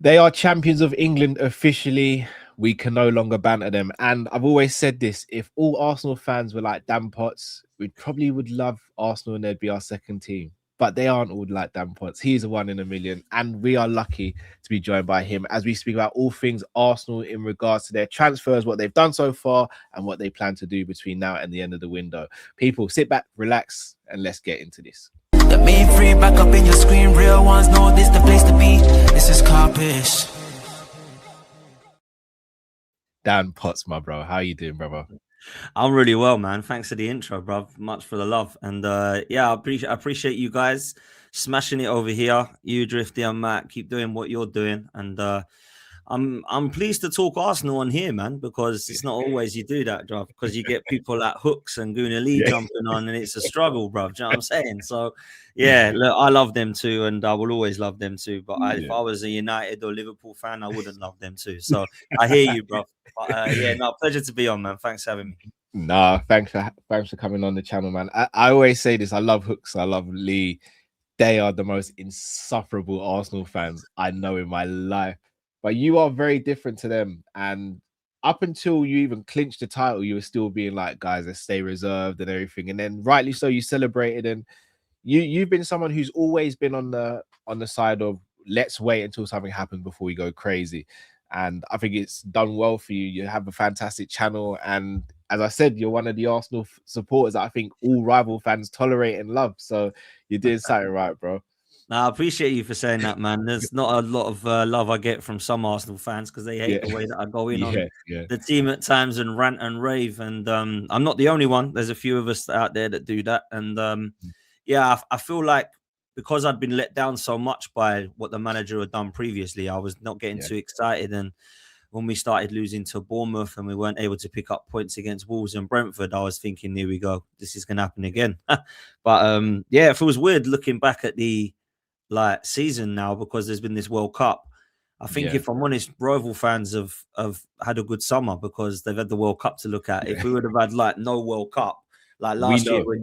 They are champions of England officially. We can no longer banter them. And I've always said this, if all Arsenal fans were like Dan Potts, we probably would love Arsenal and they'd be our second team. But they aren't all like Dan Potts. He's a one in a million. And we are lucky to be joined by him as we speak about all things Arsenal in regards to their transfers, what they've done so far, and what they plan to do between now and the end of the window. People, sit back, relax, and let's get into this. The main free back up in your screen. Real ones know this the place to be. This is Kop-ish. Dan Potts, my bro. How you doing, brother? I'm really well, man. Thanks for the intro, bro. Much for the love. And yeah, I appreciate you guys smashing it over here. You, Drifty, and Matt, keep doing what you're doing. And I'm pleased to talk Arsenal on here, man, because it's not always you do that, bro, because you get people like Hooks and Guna Lee jumping on, and it's a struggle, bro. Do you know what I'm saying? So, yeah, look, I love them too, and I will always love them too. But if I was a United or Liverpool fan, I wouldn't love them too. So I hear you, bro. But yeah, no, pleasure to be on, man. Thanks for having me. Nah, thanks for coming on the channel, man. I always say this. I love Hooks. I love Lee. They are the most insufferable Arsenal fans I know in my life. But you are very different to them. And up until you even clinched the title, you were still being like, guys, let's stay reserved and everything. And then rightly so, you celebrated. And you've been someone who's always been on the side of let's wait until something happens before we go crazy. And I think it's done well for you. You have a fantastic channel. And as I said, you're one of the Arsenal supporters that I think all rival fans tolerate and love. So you did something right, bro. No, I appreciate you for saying that, man. There's not a lot of love I get from some Arsenal fans because they hate the way that I go in on the team at times and rant and rave. And I'm not the only one. There's a few of us out there that do that. And yeah, I feel like because I'd been let down so much by what the manager had done previously, I was not getting too excited. And when we started losing to Bournemouth and we weren't able to pick up points against Wolves and Brentford, I was thinking, here we go. This is going to happen again. But yeah, it feels weird looking back at the season now because there's been this World Cup. I think if I'm honest, rival fans have had a good summer because they've had the World Cup to look at. If we would have had like no World Cup, like last year when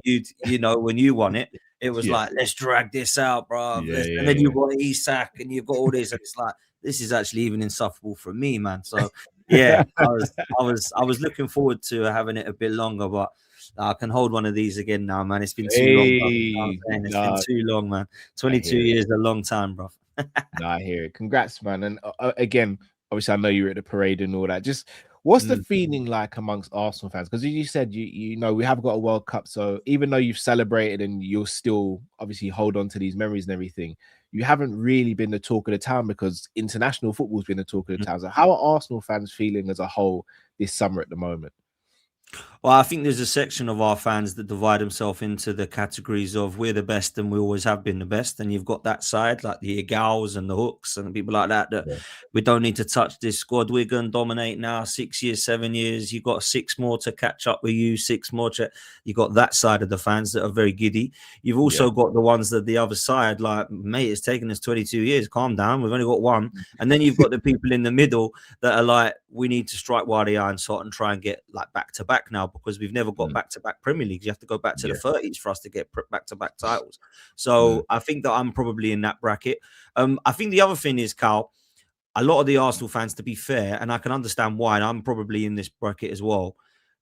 when you won it, it was like, let's drag this out, bro. And then you've got Isak and you've got all this, and it's like, this is actually even insufferable for me, man. So yeah, I was looking forward to having it a bit longer, but I can hold one of these again now, man. It's been too long, bro. It's been too long, man. 22 years, a long time, bro. No, I hear it. Congrats, man. And again, obviously, I know you were at the parade and all that. Just what's the feeling like amongst Arsenal fans? Because you said, you know, we have got a World Cup. So even though you've celebrated and you'll still obviously hold on to these memories and everything, you haven't really been the talk of the town because international football's been the talk of the town. So how are Arsenal fans feeling as a whole this summer at the moment? Well, I think there's a section of our fans that divide themselves into the categories of we're the best and we always have been the best. And you've got that side, like the Igals and the Hooks and people like that, we don't need to touch this squad. We're going to dominate now, 6 years, 7 years. You've got 6 more to catch up with you, 6 more. You've got that side of the fans that are very giddy. You've also got the ones that the other side, like, mate, it's taken us 22 years. Calm down. We've only got one. And then you've got the people in the middle that are like, we need to strike while the iron's hot and try and get like back to back now because we've never got back to back Premier Leagues. You have to go back to the 30s for us to get back to back titles. So I think that I'm probably in that bracket. I think the other thing is, Carl, a lot of the Arsenal fans, to be fair, and I can understand why, and I'm probably in this bracket as well,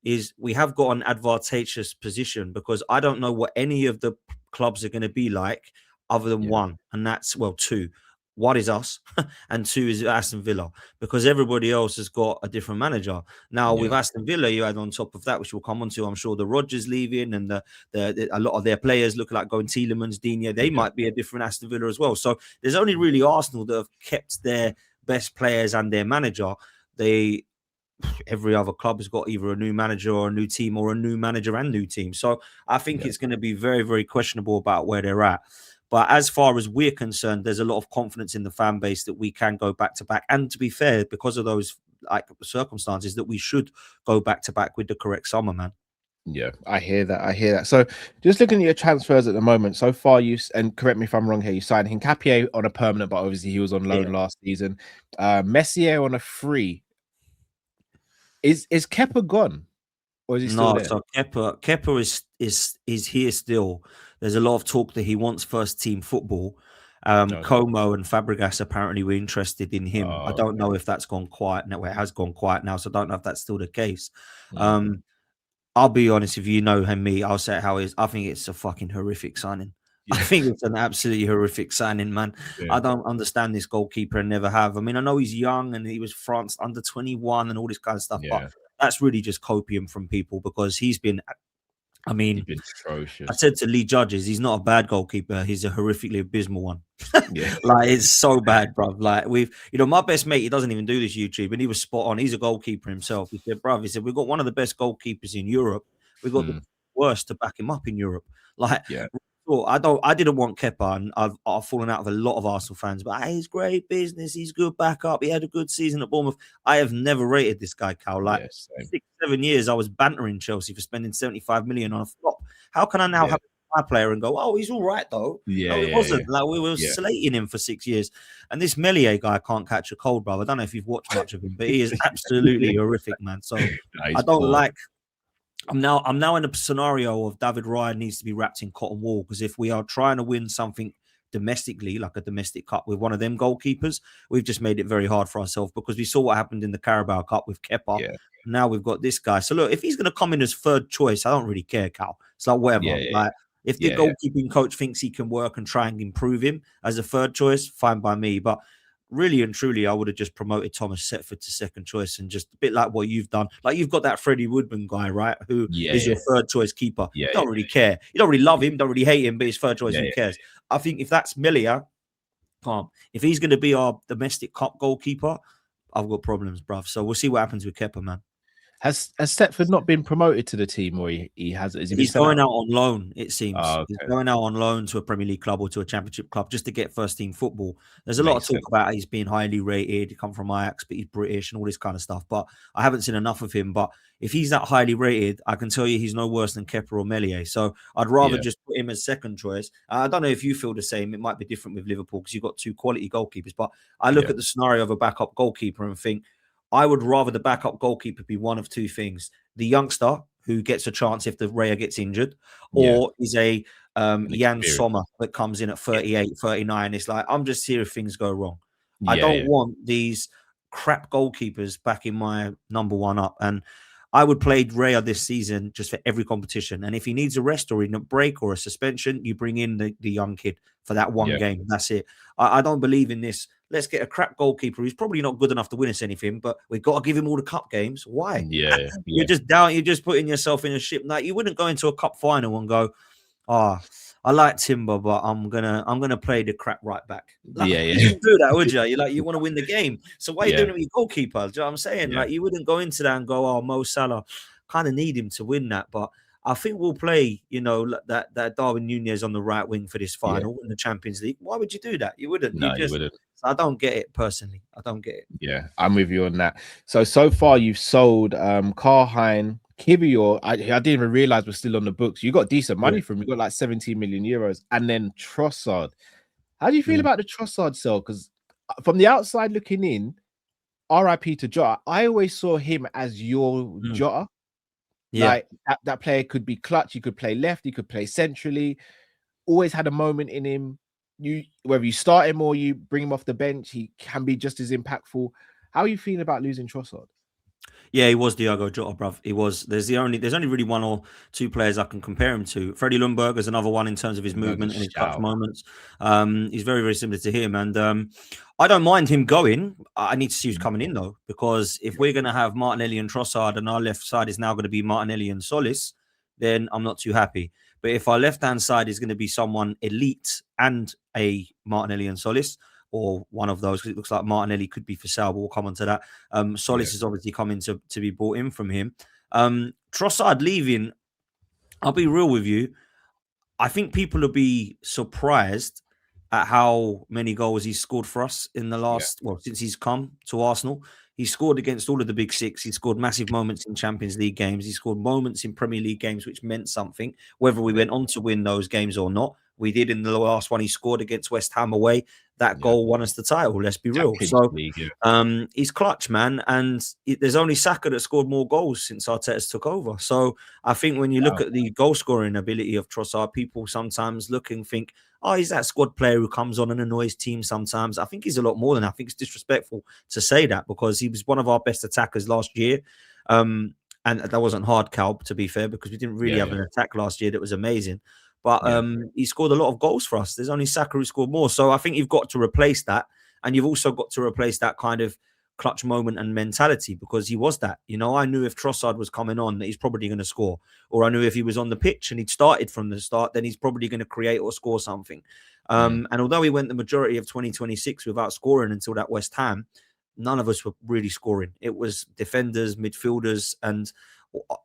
is we have got an advantageous position because I don't know what any of the clubs are going to be like other than one, and that's, well, 2. One is us, and 2 is Aston Villa, because everybody else has got a different manager. Now, with Aston Villa, you add on top of that, which we'll come on to, I'm sure the Rodgers leaving and a lot of their players look like going Tielemans, Digne, they might be a different Aston Villa as well. So there's only really Arsenal that have kept their best players and their manager. Every other club has got either a new manager or a new team or a new manager and new team. So I think it's going to be very, very questionable about where they're at. But as far as we're concerned, there's a lot of confidence in the fan base that we can go back to back. And to be fair, because of those circumstances, that we should go back to back with the correct summer, man. Yeah, I hear that. So just looking at your transfers at the moment, so far and correct me if I'm wrong here, you signed Hincapié on a permanent, but obviously he was on loan last season. Messier on a free. Is Kepa gone? Or is he still there? So Kepa is here still. There's a lot of talk that he wants first team football. Okay. Como and Fabregas apparently were interested in him. I Oh, don't know if that's gone quiet now. It has gone quiet now, so I don't know if that's still the case. mm, I'll be honest, if you know him, me, I'll say it how it is. I think it's a fucking horrific signing. I yeah, think it's an absolutely horrific signing, man. yeah, I don't understand this goalkeeper and never have. I mean, I know he's young and he was France under 21 and all this kind of stuff, but yeah. that's really just copium from people because he's been, I He's mean, been I atrocious. said to Lee Judges, he's not a bad goalkeeper. He's a horrifically abysmal one. Yeah, Like, it's so bad, bro. Like, my best mate, he doesn't even do this YouTube, and he was spot on. He's a goalkeeper himself. He said, bruv, he said, we've got one of the best goalkeepers in Europe. We've got the mm, worst to back him up in Europe. Like, yeah, well, I didn't want Kepa, and I've fallen out of a lot of Arsenal fans, but he's great business. He's good backup. He had a good season at Bournemouth. I have never rated this guy, Cal. Like, yeah, same. 6-7 years, I was bantering Chelsea for spending 75 million on a flop. How can I now Yeah, have my player and go, oh, he's all right though? yeah, No, it yeah, yeah, wasn't. Like, we were yeah. slating him for 6 years, and this Melier guy can't catch a cold, bro. I don't know if you've watched much of him, but he is absolutely horrific, man. So Nah, I he's don't poor. like. I'm now in a scenario of David Raya needs to be wrapped in cotton wool because if we are trying to win something domestically, like a domestic cup with one of them goalkeepers, we've just made it very hard for ourselves because we saw what happened in the Carabao Cup with Kepa. Yeah, Now we've got this guy. So look, if he's going to come in as third choice, I don't really care, Cal. It's like whatever. yeah, yeah, Like if the yeah, yeah, goalkeeping coach thinks he can work and try and improve him as a third choice, fine by me. But really and truly, I would have just promoted Thomas Setford to second choice and just a bit like what you've done. Like you've got that Freddie Woodman guy, right? Who yeah, is yeah, your third choice keeper. yeah, You don't really care. You don't really love him, don't really hate him, but his third choice, yeah, who yeah. cares? I think if that's Melia, calm. If he's going to be our domestic cup goalkeeper, I've got problems, bruv. So we'll see what happens with Kepa, man. Has Stepford not been promoted to the team, or he has? Has he been He's sent going out? out on loan, it seems. Oh, He's okay, going out on loan to a Premier League club or to a Championship club just to get first team football. There's a lot of makes talk sense. about he's being highly rated. He come from Ajax, but he's British and all this kind of stuff. But I haven't seen enough of him. But if he's that highly rated, I can tell you he's no worse than Kepa or Melier. So I'd rather Yeah, just put him as second choice. I don't know if you feel the same. It might be different with Liverpool because you've got two quality goalkeepers. But I look yeah, at the scenario of a backup goalkeeper and think I would rather the backup goalkeeper be one of two things: the youngster who gets a chance if the Raya gets injured, yeah. or is a An Jan experience. Sommer that comes in at Yeah, 38, 39. It's like, I'm just here if things go wrong. I yeah, don't yeah, want these crap goalkeepers backing my number one up. And I would play Raya this season just for every competition. And if he needs a rest or a break or a suspension, you bring in the young kid for that one yeah, game. That's it. I don't believe in this. Let's get a crap goalkeeper who's probably not good enough to win us anything, but we've got to give him all the cup games. Why? yeah, You're yeah. just down. You're just putting yourself in a ship. Like you wouldn't go into a cup final and go, "Ah, I like Timber, but I'm gonna play the crap right back." Like Yeah, you yeah, wouldn't do that, would you? You like you want to win the game. So why are you yeah, doing it with your goalkeeper? Do you know what I'm saying? yeah, Like you wouldn't go into that and go, "Oh, Mo Salah, kind of need him to win that." But I think we'll play, that Darwin Nunez on the right wing for this yeah. final in the Champions League. Why would you do that? You wouldn't. You No, you just. wouldn't. I don't get it personally. I don't get it. Yeah, I'm with you on that. So far you've sold Carhine, Kivior. I didn't even realize we're still on the books. You got decent Yeah. money from him. You got like 17 million euros, and then Trossard. How do you feel Mm. about the Trossard sell? Because from the outside looking in, RIP to Jota, I always saw him as your Mm. Jota. Yeah. Like that player could be clutch. He could play left. He could play centrally. Always had a moment in him. Whether you start him or you bring him off the bench, he can be just as impactful. How are you feeling about losing Trossard? Yeah, he was Diogo Jota, bruv. He was. There's only really one or two players I can compare him to. Freddie Ljungberg is another one in terms of his movement and his clutch moments. He's very, very similar to him. And I don't mind him going. I need to see who's coming in, though, because if we're going to have Martinelli and Trossard and our left side is now going to be Martinelli and Solis, then I'm not too happy. But if our left-hand side is going to be someone elite and a Martinelli and Solis, or one of those, because it looks like Martinelli could be for sale, but we'll come on to that. Solis is obviously coming to be bought in from him. Trossard leaving, I'll be real with you. I think people will be surprised at how many goals he's scored for us in the last, since he's come to Arsenal. He scored against all of the big six. He scored massive moments in Champions League games. He scored moments in Premier League games, which meant something. Whether we went on to win those games or not we did in the last one he scored against West Ham away. That goal won us the title. Let's be real. So he's clutch, man. And there's only Saka that scored more goals since Arteta's took over. So I think when you look at the goal scoring ability of Trossard, people sometimes look and think, oh, he's that squad player who comes on and annoys teams sometimes. I think he's a lot more than that. I think it's disrespectful to say that because he was one of our best attackers last year. And that wasn't hard, Cal, to be fair, because we didn't really have an attack last year that was amazing. But he scored a lot of goals for us. There's only Saka who scored more. So I think you've got to replace that. And you've also got to replace that kind of clutch moment and mentality because he was that. You know, I knew if Trossard was coming on that he's probably going to score. Or I knew if he was on the pitch and he'd started from the start, then he's probably going to create or score something. And although he went the majority of 2026 without scoring until that West Ham, none of us were really scoring. It was defenders, midfielders, and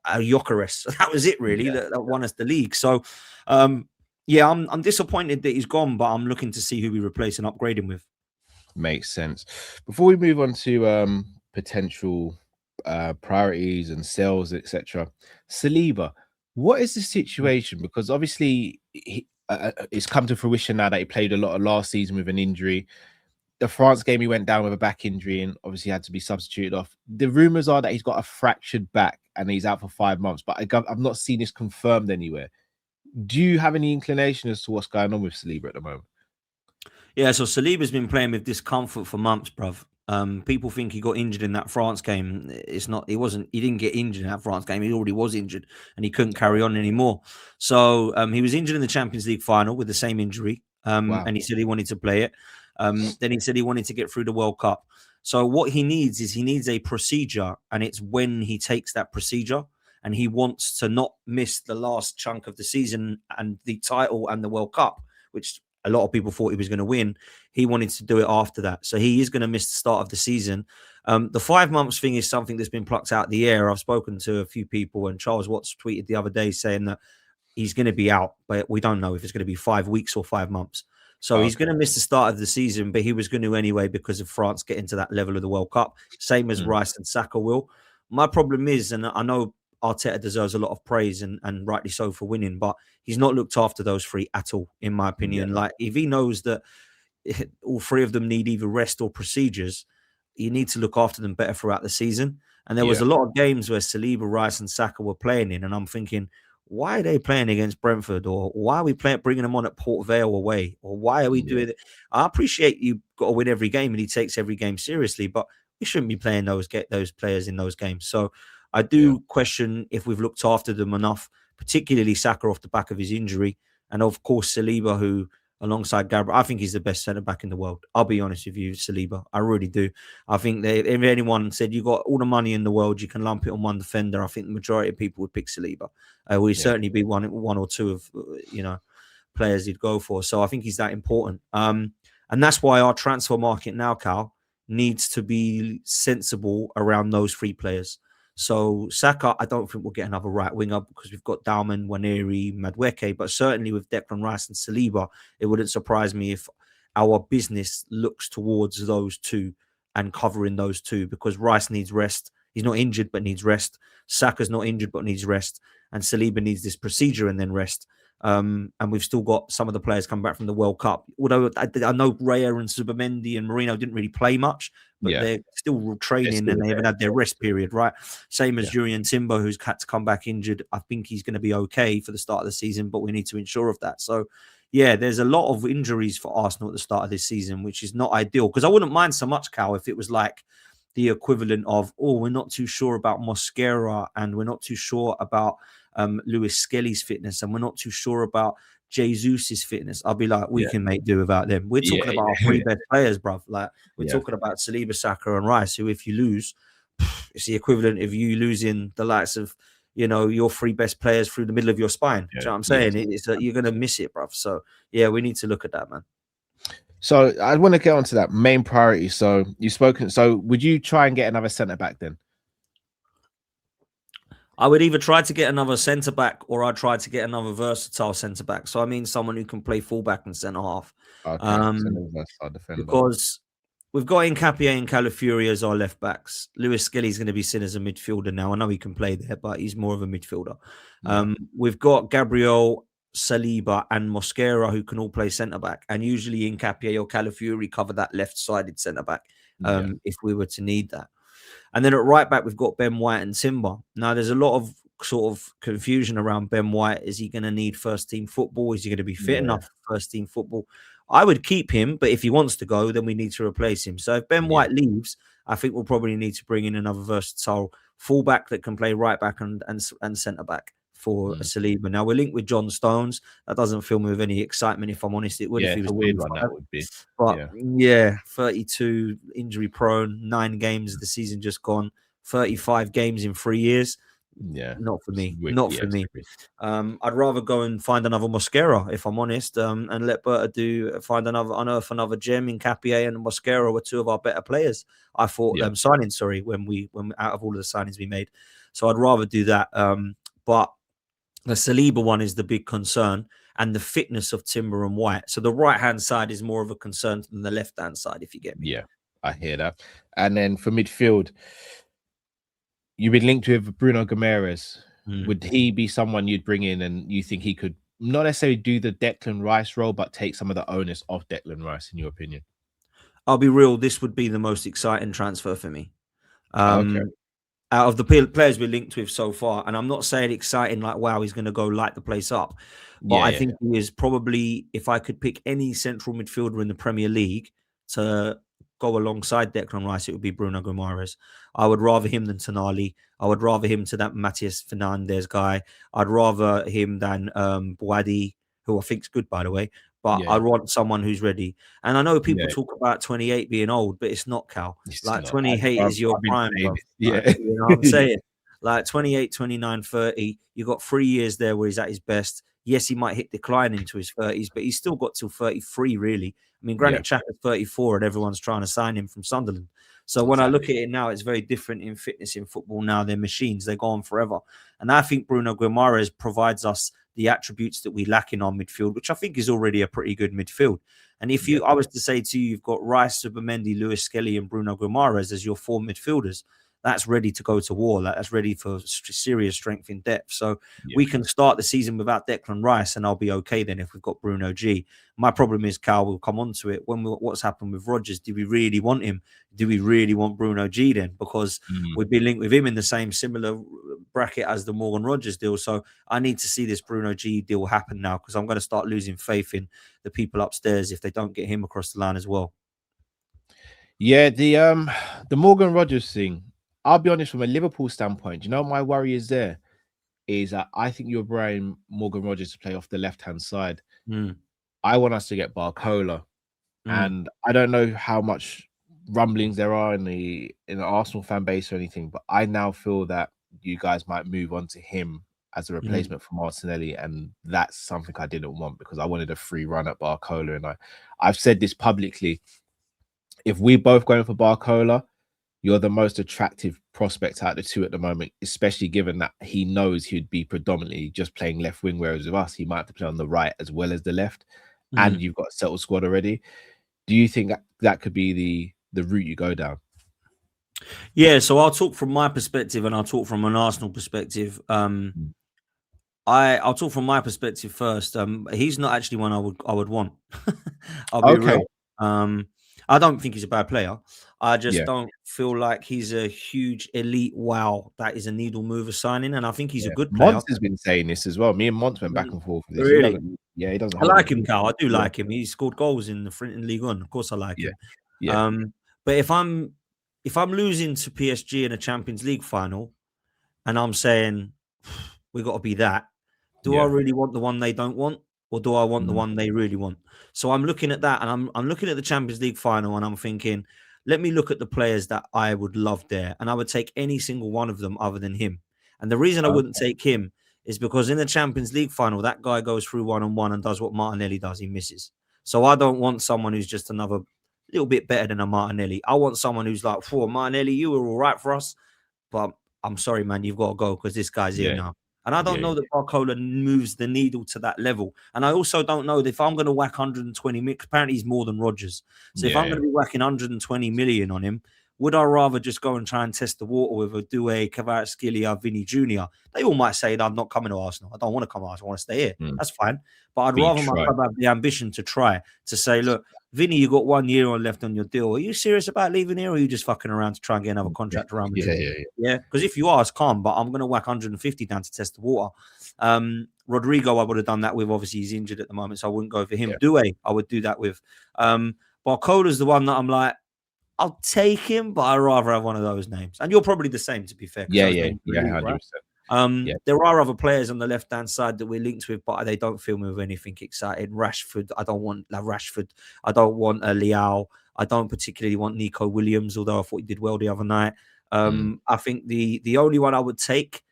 Gyökeres. That was it, really, that won us the league. So, I'm disappointed that he's gone, but I'm looking to see who we replace and upgrade him with. Makes sense. Before we move on to potential priorities and sales, etc., Saliba, what is the situation? Because obviously, it's come to fruition now that he played a lot of last season with an injury. The France game, he went down with a back injury and obviously had to be substituted off. The rumors are that he's got a fractured back and he's out for 5 months, but I've not seen this confirmed anywhere. Do you have any inclination as to what's going on with Saliba at the moment? Yeah, so Saliba's been playing with discomfort for months, bruv. People think he got injured in that France game. It's not. He wasn't. He didn't get injured in that France game. He already was injured, and he couldn't carry on anymore. So he was injured in the Champions League final with the same injury, and he said he wanted to play it. Then he said he wanted to get through the World Cup. So what he needs is a procedure, and it's when he takes that procedure, and he wants to not miss the last chunk of the season and the title and the World Cup, which a lot of people thought he was going to win. He wanted to do it after that. So he is going to miss the start of the season. The 5 months thing is something that's been plucked out of the air. I've spoken to a few people, and Charles Watts tweeted the other day saying that he's going to be out, but we don't know if it's going to be 5 weeks or 5 months. So he's going to miss the start of the season, but he was going to anyway because of France getting to that level of the World Cup, same as Rice and Saka will. My problem is, and I know Arteta deserves a lot of praise and rightly so for winning, but he's not looked after those three at all, in my opinion. Like, if he knows that all three of them need either rest or procedures, you need to look after them better throughout the season. And there was a lot of games where Saliba, Rice and Saka were playing in, and I'm thinking, why are they playing against Brentford? Or why are we bringing them on at Port Vale away? Or why are we doing it? I appreciate you've got to win every game and he takes every game seriously, but we shouldn't be playing those players in those games. So I do question if we've looked after them enough, particularly Saka off the back of his injury. And of course, Saliba, who alongside Gabriel, I think he's the best centre-back in the world. I'll be honest with you, Saliba. I really do. I think that if anyone said you got all the money in the world, you can lump it on one defender, I think the majority of people would pick Saliba. We'd certainly be one or two of players he'd go for. So I think he's that important. And that's why our transfer market now, Cal, needs to be sensible around those three players. So Saka, I don't think we'll get another right winger because we've got Dalman, Waneri, Madueke, but certainly with Declan Rice and Saliba, it wouldn't surprise me if our business looks towards those two and covering those two, because Rice needs rest. He's not injured, but needs rest. Saka's not injured, but needs rest. And Saliba needs this procedure and then rest. And we've still got some of the players coming back from the World Cup. Although I know Raya and Subamendi and Marino didn't really play much, but they're still training and they haven't had their rest period, right? Same as Jurriën Timber, who's had to come back injured. I think he's going to be okay for the start of the season, but we need to ensure of that. So, yeah, there's a lot of injuries for Arsenal at the start of this season, which is not ideal. Because I wouldn't mind so much, Cal, if it was like the equivalent of, we're not too sure about Mosquera and we're not too sure about Lewis Skelly's fitness and we're not too sure about Jesus's fitness. I'll be like, we can make do without them. We're talking about our three best players, bruv. Like, we're talking about Saliba, Saka and Rice, who if you lose, it's the equivalent of you losing the likes of, your three best players through the middle of your spine. Do you know what I'm saying? It's you're going to miss it, bruv. So, yeah, we need to look at that, man. So I want to get onto that main priority. So you've spoken. So would you try and get another centre back then? I would either try to get another centre back or I'd try to get another versatile centre back. So I mean someone who can play fullback and centre half. Okay. Because we've got Nkapie and Calafiori as our left backs. Lewis Skelly's going to be seen as a midfielder now. I know he can play there, but he's more of a midfielder. We've got Gabriel, Saliba, and Mosquera, who can all play centre back, and usually Nketiah or Calafiori cover that left-sided centre back if we were to need that. And then at right back, we've got Ben White and Timber. Now, there's a lot of sort of confusion around Ben White. Is he going to need first team football? Is he going to be fit enough for first team football? I would keep him, but if he wants to go, then we need to replace him. So if Ben White leaves, I think we'll probably need to bring in another versatile fullback that can play right back and centre back for Saliba. Now, we're linked with John Stones. That doesn't fill me with any excitement, if I'm honest. It would if he was a weird one, that would be. But 32, injury prone, 9 games the season just gone, 35 games in 3 years. Not for me. Not for me. I'd rather go and find another Mosquera, if I'm honest, and let Berta unearth another gem. In Nketiah and Mosquera were 2 of our better players. I thought signings, when out of all of the signings we made. So I'd rather do that. But the Saliba one is the big concern, and the fitness of Timber and White. So the right-hand side is more of a concern than the left-hand side, if you get me. Yeah, I hear that. And then for midfield, you've been linked with Bruno Guimaraes. Would he be someone you'd bring in and you think he could not necessarily do the Declan Rice role, but take some of the onus off Declan Rice, in your opinion? I'll be real. This would be the most exciting transfer for me. Out of the players we're linked with so far, and I'm not saying exciting like, wow, he's going to go light the place up. But I think he is probably, if I could pick any central midfielder in the Premier League to go alongside Declan Rice, it would be Bruno Guimaraes. I would rather him than Tonali. I would rather him to that Matias Fernandez guy. I'd rather him than Boadi, who I think's good, by the way. But I want someone who's ready. And I know people talk about 28 being old, but it's not, Cal. It's like not. 28 is your prime. Like, you know what I'm saying? Like 28, 29, 30. You've got 3 years there where he's at his best. Yes, he might hit decline into his 30s, but he's still got till 33, really. I mean, Granit Xhaka's 34 and everyone's trying to sign him from Sunderland. So when I look at it now, it's very different in fitness in football now. They're machines. They go on forever. And I think Bruno Guimaraes provides us the attributes that we lack in our midfield, which I think is already a pretty good midfield. And if I was to say to you, you've got Rice, Subamendi, Lewis Skelly, and Bruno Guimaraes as your 4 midfielders, that's ready to go to war. That's ready for serious strength in depth. So we can start the season without Declan Rice, and I'll be okay then if we've got Bruno G. My problem is, Cal, we'll come on to it. What's happened with Rodgers? Do we really want him? Do we really want Bruno G then? Because we've been linked with him in the same similar bracket as the Morgan Rodgers deal. So I need to see this Bruno G deal happen now, because I'm going to start losing faith in the people upstairs if they don't get him across the line as well. Yeah, the Morgan Rodgers thing, I'll be honest, from a Liverpool standpoint, you know, my worry is that I think you're bringing Morgan Rodgers to play off the left-hand side. I want us to get Barcola. And I don't know how much rumblings there are in the Arsenal fan base or anything, but I now feel that you guys might move on to him as a replacement for Martinelli, and that's something I didn't want, because I wanted a free run at Barcola. And I've said this publicly. If we both going for Barcola, you're the most attractive prospect out of the 2 at the moment, especially given that he knows he'd be predominantly just playing left wing, whereas with us, he might have to play on the right as well as the left. And you've got a settled squad already. Do you think that could be the route you go down? Yeah, so I'll talk from my perspective, and I'll talk from an Arsenal perspective. I'll talk from my perspective first. He's not actually one I would want. I'll be real. I don't think he's a bad player. I just don't feel like he's a huge elite wow that is a needle mover signing, and I think he's a good player. Mons has been saying this as well. Me and Mons went back and forth with this. Really? He doesn't. I like him, Cal. I do like him. He scored goals in League One. Of course, I like him. Yeah. But if I'm losing to PSG in a Champions League final, and I'm saying we got to be that, do I really want the one they don't want, or do I want the one they really want? So I'm looking at that, and I'm looking at the Champions League final, and I'm thinking, let me look at the players that I would love there, and I would take any single one of them other than him. And the reason I wouldn't take him is because in the Champions League final, that guy goes through one-on-one and does what Martinelli does. He misses. So I don't want someone who's just another little bit better than a Martinelli. I want someone who's like, Martinelli, you were all right for us, but I'm sorry, man, you've got to go because this guy's here now. And I don't know that Barcola moves the needle to that level. And I also don't know that if I'm going to whack 120 million, apparently he's more than Rodgers. So if I'm going to be whacking 120 million on him, Would I rather just go and try and test the water with a Doué, Kvaratskhelia, Vinny Jr.? They all might say that I'm not coming to Arsenal. I don't want to come to Arsenal. I want to stay here. That's fine. But I'd rather my club have the ambition to try, to say, look, Vinny, you got 1 year on left on your deal. Are you serious about leaving here, or are you just fucking around to try and get another contract around Madrid? Yeah. Because if you are, it's calm, but I'm going to whack 150 down to test the water. Rodrigo, I would have done that with. Obviously, he's injured at the moment, so I wouldn't go for him. Doué, I would do that with. Barcola's the one that I'm like, I'll take him, but I'd rather have one of those names. And you're probably the same, to be fair. 100%. There are other players on the left-hand side that we're linked with, but they don't fill me with anything exciting. Rashford, I don't want Rashford. I don't want Leao. I don't particularly want Nico Williams, although I thought he did well the other night. I think the only one I would take,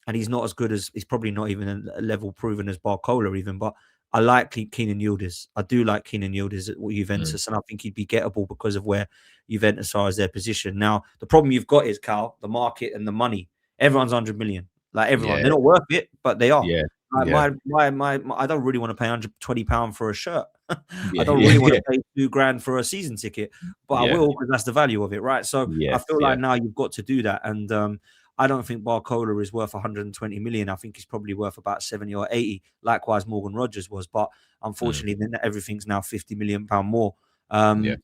and he's not as good as, he's probably not even a level proven as Barcola even, but I like Kenan Yildiz. I do like Kenan Yildiz at Juventus, and I think he'd be gettable because of where Juventus are as their position. Now, the problem you've got is, Cal, the market and the money. Everyone's 100 million. Like everyone. They're not worth it, but they are. I don't really want to pay £120 for a shirt. I don't really want to pay $2,000 for a season ticket, but I will, because that's the value of it, right? So I feel like now you've got to do that. And I don't think Barcola is worth 120 million. I think he's probably worth about 70 or 80. Likewise, Morgan Rogers was, but unfortunately, then everything's now 50 million pound more. And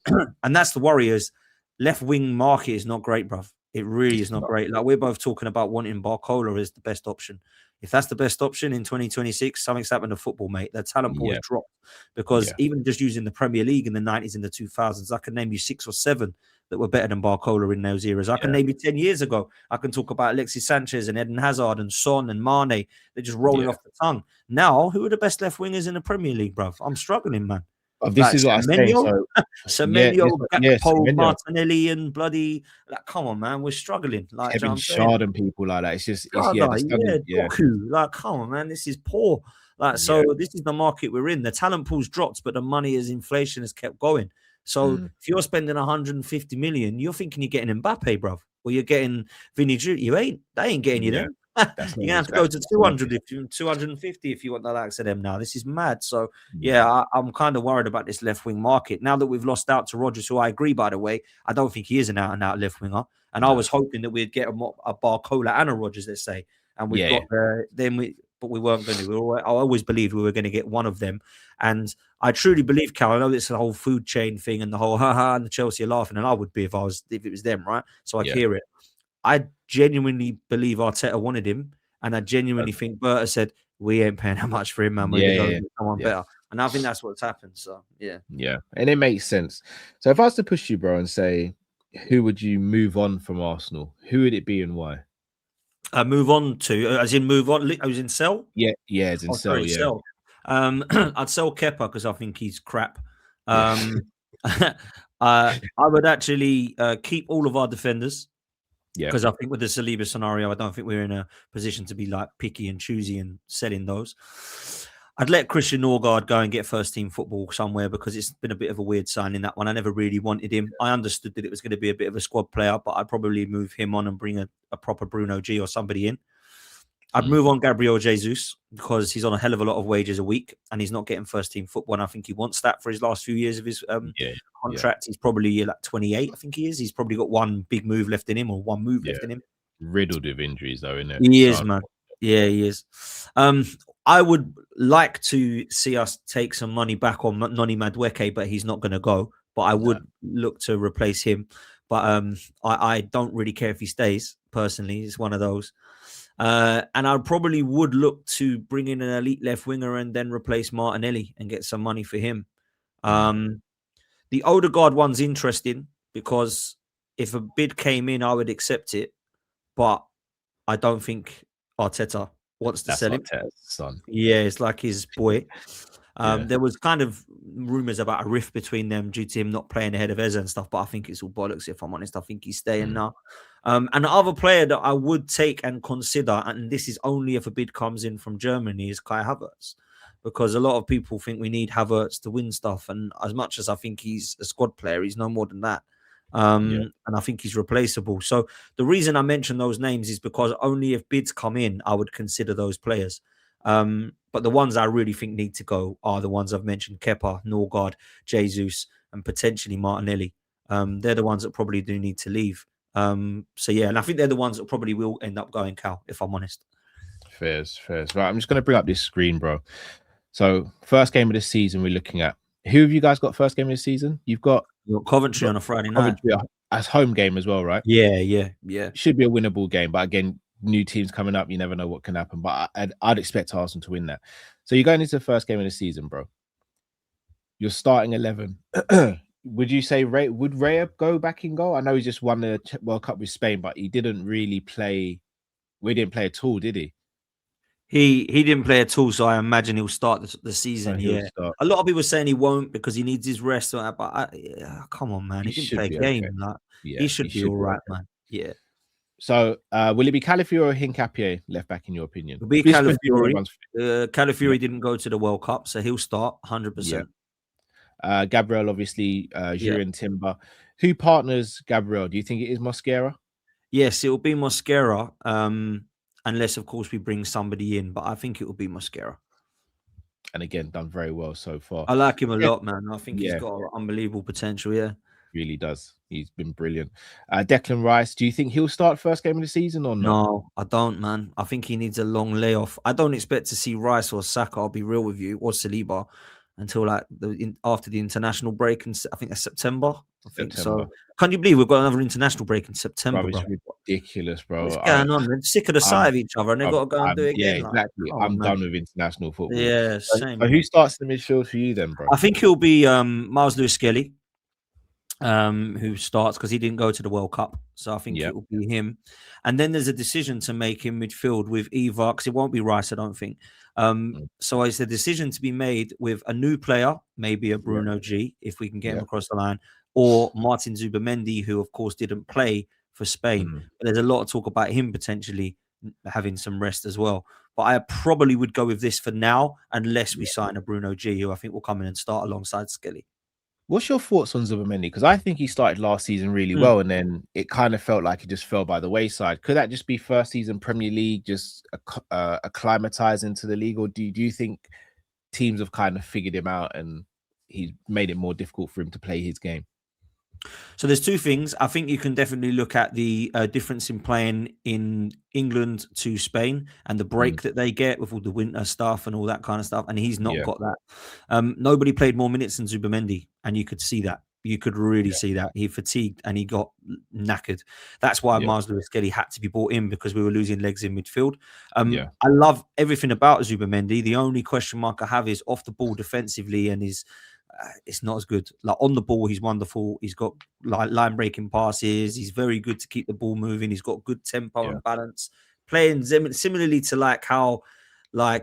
that's the worry, is left wing market is not great, bruv. It really is not great. Like, we're both talking about wanting Barcola as the best option. If that's the best option in 2026, something's happened to football, mate. The talent pool has dropped, because even just using the Premier League in the 90s and the 2000s, I can name you 6 or 7 that were better than Barcola in those eras. I can name you 10 years ago. I can talk about Alexis Sanchez and Eden Hazard and Son and Mane. They're just rolling off the tongue. Now, who are the best left wingers in the Premier League, bruv? I'm struggling, man. This is what I'm saying. Semenyo, Gakpo, Martinelli, and bloody, like, come on, man, we're struggling. Like Kevin Shard and people like that. It's just, Doku. Like, come on, man, this is poor. Like, so this is the market we're in. The talent pool's dropped, but the money, as inflation has kept going. So if you're spending 150 million, you're thinking you're getting Mbappe, bruv, or you're getting Vinny Jr. You ain't. They ain't getting you there. You're gonna have to go to 200 if you 250 if you want the likes of them now. This is mad. So I'm kind of worried about this left wing market now that we've lost out to Rodgers, who I agree, by the way. I don't think he is an out and out left winger, and I was hoping that we'd get a Barcola and a Rodgers, let's say, and we've got but we weren't going to. I always believed we were going to get one of them, and I truly believe, Cal. I know it's the whole food chain thing and the whole and the Chelsea are laughing, and I would be if it was them, right? So I hear it. I genuinely believe Arteta wanted him, and I genuinely think Berta said, we ain't paying that much for him, man. We're going to get someone better. And I think that's what's happened. So, yeah. And it makes sense. So if I was to push you, bro, and say, who would you move on from Arsenal? Who would it be and why? Move on to, as in move on? I was in sell? Yeah, as in sell, sell. I'd sell Kepa because I think he's crap. I would actually keep all of our defenders. Because I think with the Saliba scenario, I don't think we're in a position to be like picky and choosy and selling those. I'd let Christian Norgard go and get first team football somewhere, because it's been a bit of a weird signing, that one. I never really wanted him. I understood that it was going to be a bit of a squad player, but I'd probably move him on and bring a proper Bruno G or somebody in. I'd move on Gabriel Jesus, because he's on a hell of a lot of wages a week and he's not getting first team football. And I think he wants that for his last few years of his contract. He's probably like 28, I think he is. He's probably got one big move left in him, or one move left in him. Riddled with injuries, though, isn't it? He is, man. Yeah, he is. I would like to see us take some money back on Noni Madueke, but he's not going to go. But I would look to replace him. But I don't really care if he stays, personally. It's one of those. And I probably would look to bring in an elite left winger and then replace Martinelli and get some money for him. The Odegaard one's interesting, because if a bid came in, I would accept it. But I don't think Arteta wants to sell him. Arteta's son. Yeah, it's like his boy. There was kind of rumours about a rift between them due to him not playing ahead of Eze and stuff, but I think it's all bollocks, if I'm honest. I think he's staying now. And the other player that I would take and consider, and this is only if a bid comes in from Germany, is Kai Havertz, because a lot of people think we need Havertz to win stuff. And as much as I think he's a squad player, he's no more than that. And I think he's replaceable. So the reason I mention those names is because only if bids come in, I would consider those players. But the ones I really think need to go are the ones I've mentioned: Kepa, Norgard, Jesus, and potentially Martinelli. They're the ones that probably do need to leave. So yeah, and I think they're the ones that probably will end up going, Cal, if I'm honest. Fairs. Right, I'm just going to bring up this screen, bro. So first game of the season we're looking at. Who have you guys got first game of the season? You've got Coventry on a Friday night. Coventry as home game as well, right? Yeah. Should be a winnable game, but again, new teams coming up, you never know what can happen. But I'd expect Arsenal to win that. So you're going into the first game of the season, bro. You're starting 11. Would you say would Raya go back in goal? I know he just won the World Cup with Spain, but he didn't really play. We didn't play at all, did he? He didn't play at all, so I imagine he'll start the season. Start. A lot of people saying he won't because he needs his rest. But come on, man, he didn't play a game. Okay. Like, he should be all right, man. Yeah. So will it be Calafiori or Hincapié left back in your opinion? It'll be Calafiori. Calafiori didn't go to the World Cup, so he'll start 100%. Gabriel, obviously, Jurien Timber. Who partners Gabriel? Do you think it is Mosquera? Yes, it will be Mosquera. Unless, of course, we bring somebody in, but I think it will be Mosquera. And again, done very well so far. I like him a lot, man. I think he's got unbelievable potential. Yeah, really does. He's been brilliant. Declan Rice, do you think he'll start first game of the season or not? No, I don't, man. I think he needs a long layoff. I don't expect to see Rice or Saka, I'll be real with you, or Saliba until like after the international break, and I think that's September. I think so. Can't you believe we've got another international break in September? Bro, it's ridiculous, bro. What's going on? They're sick of the sight of each other, and they've got to go and do it again. Yeah, exactly. I'm done with international football. Yeah, same. So who starts the midfield for you then, bro? I think he'll be Miles Lewis-Skelly, who starts because he didn't go to the World Cup. So I think it will be him. And then there's a decision to make in midfield with either, because it won't be Rice, I don't think. So it's a decision to be made with a new player, maybe a Bruno G, if we can get him across the line, or Martin Zubamendi, who of course didn't play for Spain. But there's a lot of talk about him potentially having some rest as well. But I probably would go with this for now, unless we sign a Bruno G, who I think will come in and start alongside Skelly. What's your thoughts on Zubamendi? Because I think he started last season really well, and then it kind of felt like he just fell by the wayside. Could that just be first season Premier League, just acclimatized into the league, or do you think teams have kind of figured him out and he's made it more difficult for him to play his game? So there's two things. I think you can definitely look at the difference in playing in England to Spain and the break that they get with all the winter stuff and all that kind of stuff. And he's not got that. Nobody played more minutes than Zubamendi, and you could see that. You could really see that. He fatigued and he got knackered. That's why Miles Lewis-Skelly had to be brought in, because we were losing legs in midfield. I love everything about Zubamendi. The only question mark I have is off the ball defensively, and it's not as good. Like on the ball, he's wonderful. He's got line breaking passes. He's very good to keep the ball moving. He's got good tempo and balance. Playing similarly to like how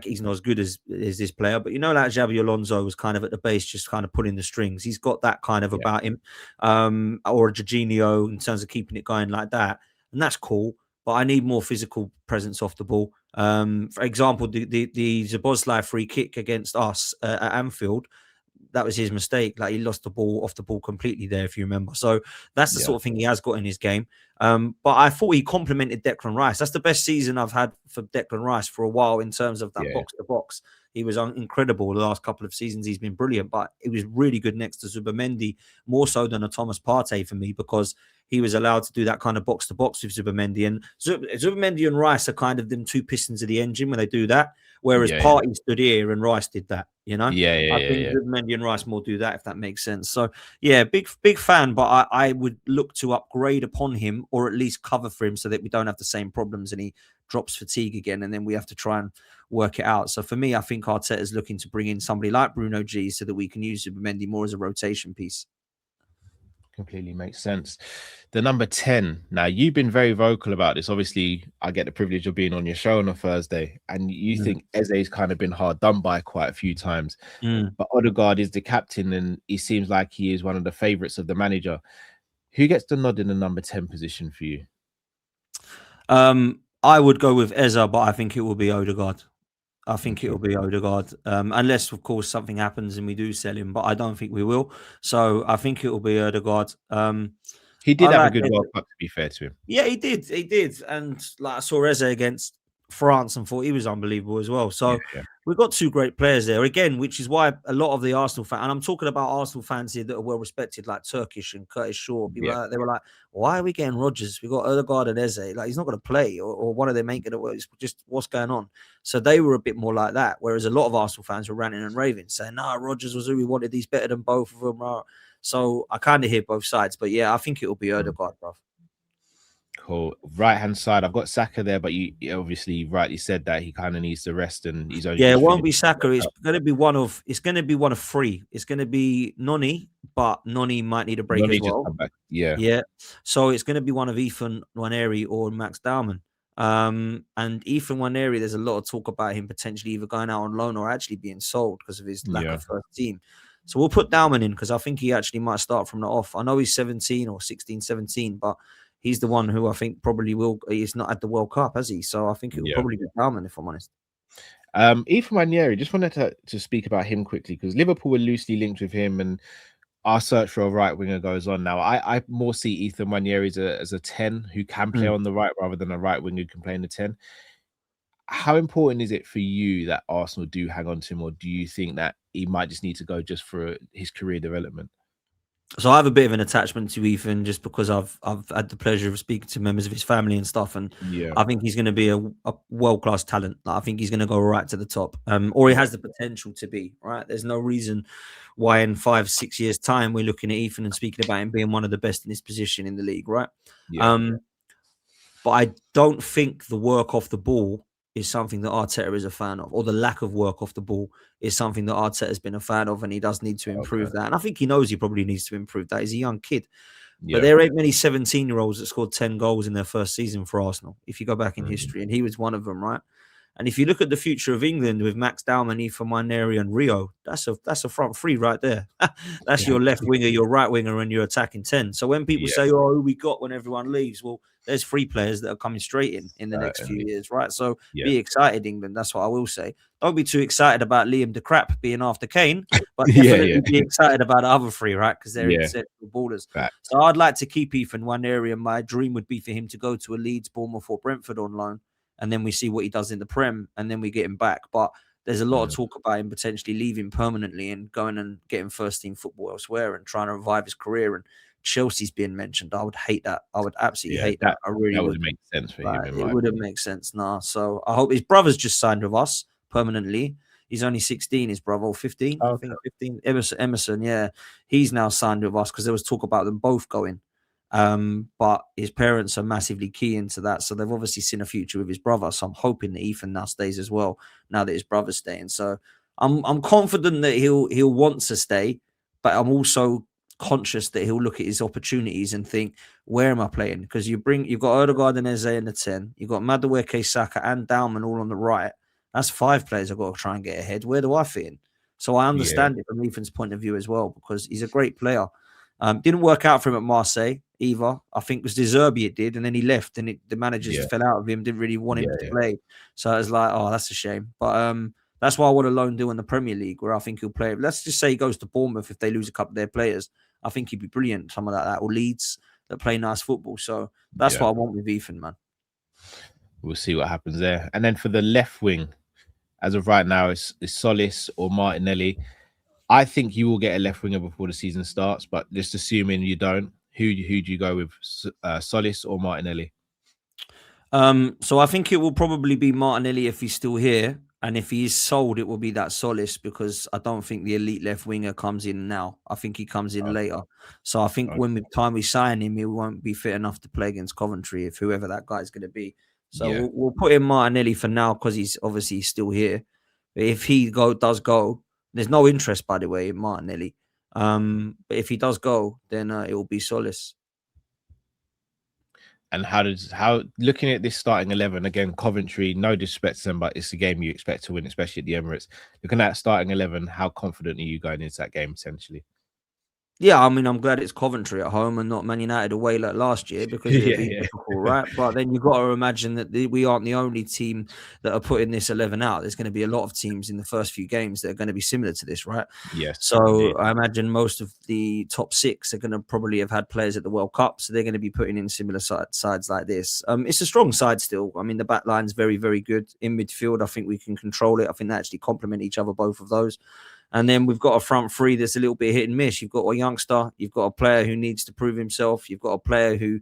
he's not as good as this player, but like Xabi Alonso was kind of at the base, just kind of pulling the strings. He's got that kind of about him, or a Jorginho in terms of keeping it going like that, and that's cool. But I need more physical presence off the ball. For example, the Szoboszlai free kick against us at Anfield. That was his mistake. Like, he lost the ball off the ball completely there, if you remember. So that's the sort of thing he has got in his game. But I thought he complemented Declan Rice. That's the best season I've had for Declan Rice for a while in terms of that box to box. He was incredible the last couple of seasons. He's been brilliant, but he was really good next to Zubamendi, more so than a Thomas Partey for me, because he was allowed to do that kind of box to box with Zubamendi. And Zubamendi and Rice are kind of them two pistons of the engine when they do that. Whereas Partey stood here and Rice did that, I think Zubamendi and Rice more do that, if that makes sense. So, big fan, but I would look to upgrade upon him, or at least cover for him, so that we don't have the same problems and he drops fatigue again, and then we have to try and work it out. So for me, I think Arteta is looking to bring in somebody like Bruno G, so that we can use Zubamendi more as a rotation piece. Completely makes sense. The number 10. Now, you've been very vocal about this. Obviously, I get the privilege of being on your show on a Thursday, and you think Eze's kind of been hard done by quite a few times. But Odegaard is the captain, and he seems like he is one of the favourites of the manager. Who gets the nod in the number 10 position for you? I would go with Eze, but I think it will be Odegaard. I think it will be Odegaard, unless, of course, something happens and we do sell him, but I don't think we will. So I think it will be Odegaard. He did have a good World Cup, to be fair to him. Yeah, he did. And I saw Eze against France and thought he was unbelievable as well. So we've got two great players there again, which is why a lot of the Arsenal fans, and I'm talking about Arsenal fans here that are well respected, like Turkish and Curtis Shaw. People Yeah. like, they were like, "Why are we getting Rodgers? We got Odegaard and Eze. Like he's not going to play, or one of them ain't going to. It's just what's going on." So they were a bit more like that. Whereas a lot of Arsenal fans were ranting and raving, saying, "Nah, Rodgers was who we wanted. He's better than both of them." So I kind of hear both sides, but yeah, I think it will be Odegaard, bro. Cool. Right hand side, I've got Saka there, but you obviously rightly said that he kind of needs to rest, and he's only Yeah, it just won't be finished. Saka. It's going to be one of. It's going to be one of three. It's going to be Noni, but Noni might need a break Noni as just well. come back. Yeah. Yeah. So it's going to be one of Ethan Nwaneri or Max Dowman. And Ethan Nwaneri, there's a lot of talk about him potentially either going out on loan or actually being sold because of his lack of first team. So we'll put Dowman in because I think he actually might start from the off. I know he's 17 or 16, 17, but he's the one who I think probably will. He's not at the World Cup, has he? So I think it will probably be Dowman, if I'm honest. Ethan Nwaneri, just wanted to speak about him quickly because Liverpool were loosely linked with him, and our search for a right winger goes on now. I more see Ethan Nwaneri as a 10 who can play on the right rather than a right winger who can play in the 10. How important is it for you that Arsenal do hang on to him, or do you think that he might just need to go just for his career development? So I have a bit of an attachment to Ethan just because I've had the pleasure of speaking to members of his family and stuff, and I think he's going to be a world-class talent. Like, I think he's going to go right to the top, or he has the potential to be. Right, there's no reason why in 5-6 years' time we're looking at Ethan and speaking about him being one of the best in his position in the league. Right, but I don't think the work off the ball is something that Arteta is a fan of, or the lack of work off the ball is something that Arteta has been a fan of, and he does need to improve that. And I think he knows he probably needs to improve that. He's a young kid. But there ain't many 17-year-olds that scored 10 goals in their first season for Arsenal, if you go back in history, and he was one of them, right? And if you look at the future of England with Max Dowman, Ethan Nwaneri, and Rio, that's a front three right there. That's your left winger, your right winger, and your attacking 10. So when people say, "Oh, who we got when everyone leaves?" Well, there's 3 players that are coming straight in the next few years, right? So be excited, England. That's what I will say. Don't be too excited about Liam de Crap being after Kane, but definitely be excited about the other 3, right? Because they're exceptional ballers. So I'd like to keep Ethan Nwaneri, and my dream would be for him to go to a Leeds, Bournemouth, or Brentford on loan. And then we see what he does in the Prem, and then we get him back. But there's a lot of talk about him potentially leaving permanently and going and getting first-team football elsewhere and trying to revive his career. And Chelsea's being mentioned. I would hate that. I would absolutely hate that. I really would. That would make sense for him. It wouldn't make sense, nah. So I hope his brother's just signed with us permanently. He's only 16, his brother, or 15. I think 15. Emerson, yeah. He's now signed with us because there was talk about them both going. But his parents are massively key into that, so they've obviously seen a future with his brother. So I'm hoping that Ethan now stays as well, now that his brother's staying. So I'm confident that he'll want to stay, but I'm also conscious that he'll look at his opportunities and think, where am I playing? Because you've got Odegaard and Eze in the 10, you've got Madueke, Saka, and Dowman all on the right. That's 5 players I've got to try and get ahead. Where do I fit in? So I understand it from Ethan's point of view as well, because he's a great player. Didn't work out for him at Marseille either. I think it was De Zerbi it did, and then he left, and the manager just fell out of him, didn't really want him to play. So I was like, oh, that's a shame. But that's why I want a loan deal in the Premier League, where I think he'll play. Let's just say he goes to Bournemouth if they lose a couple of their players. I think he'd be brilliant, someone like that, or Leeds that play nice football. So that's what I want with Ethan, man. We'll see what happens there. And then for the left wing, as of right now, it's Solis or Martinelli. I think you will get a left winger before the season starts, but just assuming you don't, who do you go with, Solis or Martinelli? So I think it will probably be Martinelli if he's still here, and if he is sold, it will be that Solis, because I don't think the elite left winger comes in now. I think he comes in later. So I think when we sign him, he won't be fit enough to play against Coventry, if whoever that guy is going to be. So we'll put in Martinelli for now because he's obviously still here. But if he does go. There's no interest, by the way, in Martinelli. But if he does go, then it will be Solis. And how looking at this starting 11 again, Coventry, no disrespect to them, but it's a game you expect to win, especially at the Emirates. Looking at starting 11, how confident are you going into that game essentially? Yeah, I mean, I'm glad it's Coventry at home and not Man United away like last year, because it'd Yeah, be yeah, difficult, right? But then you've got to imagine that we aren't the only team that are putting this 11 out. There's going to be a lot of teams in the first few games that are going to be similar to this, right? yes, So indeed. I imagine most of the top 6 are going to probably have had players at the World Cup, so they're going to be putting in similar sides like this. It's a strong side still. I mean, the back line's very, very good. In midfield, I think we can control it. I think they actually complement each other, both of those. And then we've got a front three that's a little bit hit and miss. You've got a youngster, you've got a player who needs to prove himself, you've got a player who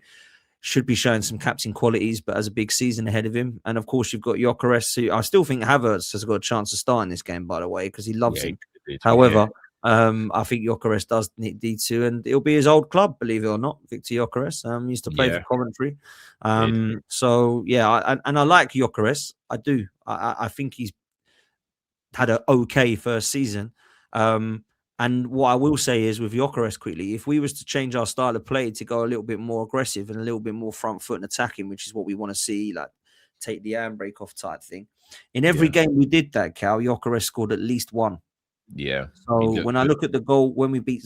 should be showing some captain qualities, but has a big season ahead of him. And of course, you've got Gyökeres, who I still think Havertz has got a chance to start in this game, by the way, because he loves Yeah, him. yeah, However, I think Gyökeres does need to, and it'll be his old club, believe it or not. Victor Gyökeres he used to play for yeah, Coventry. did. So yeah, I like Gyökeres. I do. I think he's had an okay first season. And what I will say is with Gyökeres quickly, if we was to change our style of play to go a little bit more aggressive and a little bit more front foot and attacking, which is what we want to see, like take the handbrake off type thing. In every Yeah, game we did that, Cal, Gyökeres scored at least one. yeah. He So looked when I good. look at the goal, when we beat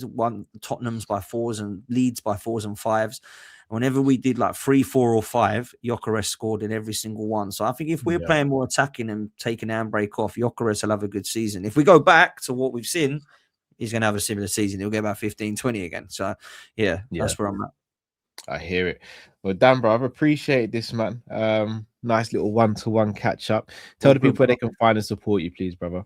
Tottenham's by 4s and Leeds by 4s and 5s, whenever we did like 3, 4, or 5, Gyökeres scored in every single one. So I think if we're Yeah, playing more attacking and taking handbrake off, Gyökeres will have a good season. If we go back to what we've seen, he's going to have a similar season. He'll get about 15, 20 again. So yeah, yeah. that's where I'm at. I hear it. Well, Dan, bro, I've appreciated this, man. Nice little one-to-one catch up. Tell All the good, people where bro. they can find and support you, please, brother.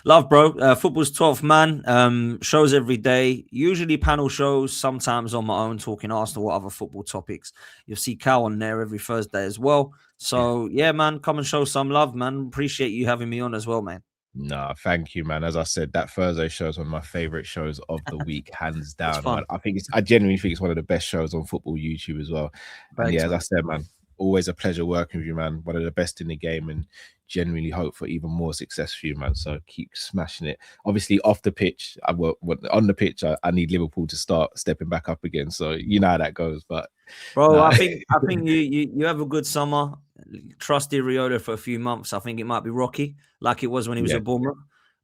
Love, bro. Football's 12th man. Shows every day, usually panel shows, sometimes on my own, talking Arsenal or other football topics. You'll see Cal on there every Thursday as well. So yeah, man, come and show some love, man. Appreciate you having me on as well, man. Nah, thank you, man. As I said, that Thursday show is one of my favorite shows of the week, hands It's down. fun. I genuinely think it's one of the best shows on football YouTube as well. And Thanks, yeah, as I man. said, man, always a pleasure working with you, man. One of the best in the game, and genuinely hope for even more success for you, man. So keep smashing it. Obviously, off the pitch, on the pitch, I need Liverpool to start stepping back up again. So you know how that goes, but Bro, nah. I think you have a good summer. Trust Iriola for a few months. I think it might be rocky, like it was when he was Yeah, at Bournemouth.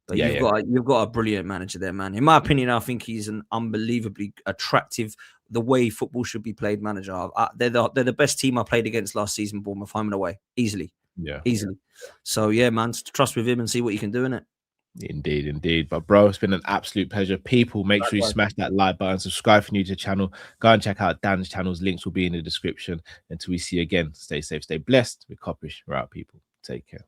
But yeah, yeah, you've got a brilliant manager there, man. In my opinion, I think he's an unbelievably attractive, the way football should be played manager. They're the best team I played against last season, Bournemouth, home and away, easily. yeah. So yeah, man, trust with him and see what you can do in it. Indeed, indeed. But bro, it's been an absolute pleasure. People, make sure you Likewise. smash that like button, subscribe if you're new to the channel. Go and check out Dan's channels. Links will be in the description. Until we see you again, stay safe, stay blessed. With Kopish, we're out, people. Take care.